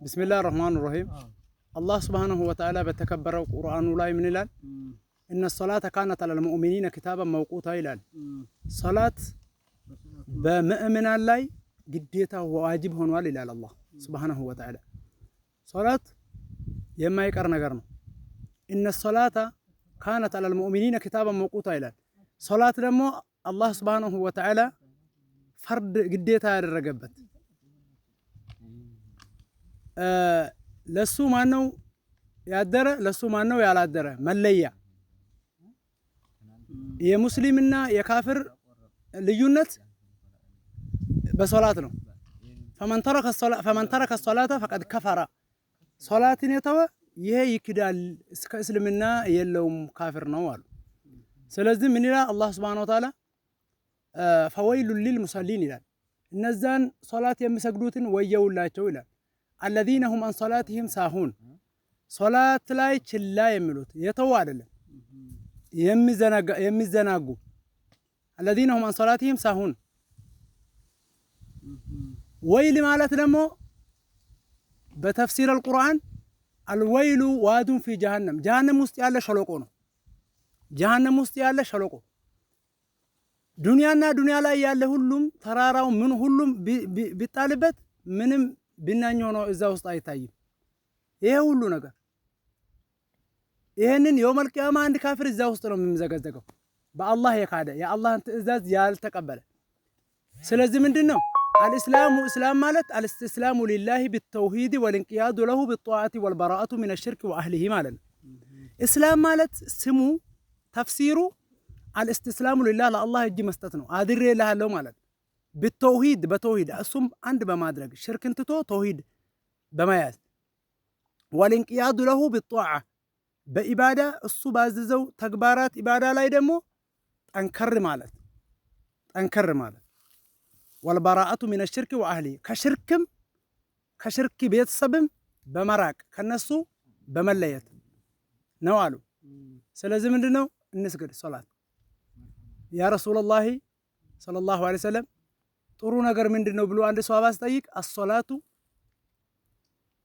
بسم الله الرحمن الرحيم. الله سبحانه وتعالى بتكبر القرآن ولا من الآن إن الصلاة كانت على المؤمنين كتابا موقوتا إلى صلاة بمؤمن الله جديته وواجب هون إلى الله سبحانه وتعالى صلاة يما يقرن قرن إن الصلاة كانت على المؤمنين كتابا موقوتا إلى صلاة لما الله سبحانه وتعالى فرد جديتها الرقبة ለሱ ማነው ያደረ ለሱ ማነው ያላደረ መለያ የሙስሊምና የካፍር ልዩነት በሶላት ነው فمن ترك الصلاة فقد كفر ሶላትን የተወ ይሄ ይክዳል እስከ እስልምና የለውም ካፍር ነው አሉ ስለዚህ ምን ይላል አላህ Subhanahu Wa Ta'ala فويل للمصلين ይላል እነዛን ሶላት የሚሰግዱትን ወየውላቸው ይላል الذين هم عن صلاتهم ساهون صلاة ላይ ችላ የሚሉት የተው አይደለም የሚዘናጉ الذين هم عن صلاتهم ساهون ወይል ማለት ደግሞ በተፍሲር القرآن الويل واد في جهنم جهنم ውስጥ ያለ ሸለቆ ነው جهنم ውስጥ ያለ ሸለቆ ዱንያና ዱንያ ላይ ያለ ሁሉም ተራራው ምን ሁሉም ቢጣልበት ምንም ቢናኝ ሆኖ እዛ ውስጥ አይታይም ይሄ ሁሉ ነገር ይሄንን የውመል ቂያማ አንድ ካፍር እዛ ውስጥ ነው የሚዘገዘገው በአላህ የካደ የአላህን ትእዛዝ ያልተቀበለ ስለዚህ ምንድነው እስላም ማለት الاستسلام لله بالتوحيد والانقياد له بالطاعة والبراءة من الشرك واهله ማለት ነው እስላም ማለት ስሙ ተፍሲሩ الاستسلام لله ለአላህ እጅ መስጠት ነው አድሬ ለሃለው ማለት بالتوحيد بتوحيد እሱም አንድ በማድረግ ሽርክን ትቶ ተውሂድ በመያዝ والانقياد له بالطاعة በኢባዳ እሱ ባዘዘው ተግባራት ኢባዳ ላይ ደግሞ ጠንከር ማለት والبراءة من الشرك واهله ከሽርክ ቤተሰብም በመራቅ ከነሱ በመለየት ነው አሉ ስለዚህ ምንድነው እንስገድ ሶላት ያ ረሱላህ ሰለላሁ ዐለይሂ ወሰለም ጥሩ ነገር ምንድነው ብሎ አንድ ሷባ አስጠይቅ አሶላቱ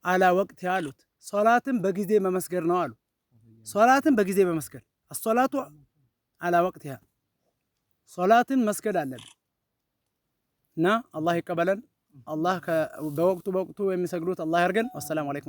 አላ ወቅት ያሉት ሶላትን በጊዜ መመስገድ ነው አሉ ሶላትን በጊዜ መመስገድ አሶላቱ አላ ወቅት ያ ሶላትን መስገድ አለብን እና አላህ ይቀበለን አላህ በወቅቱ የሚሰግዱት አላህ ያርገን ወሰላሙ አለይኩም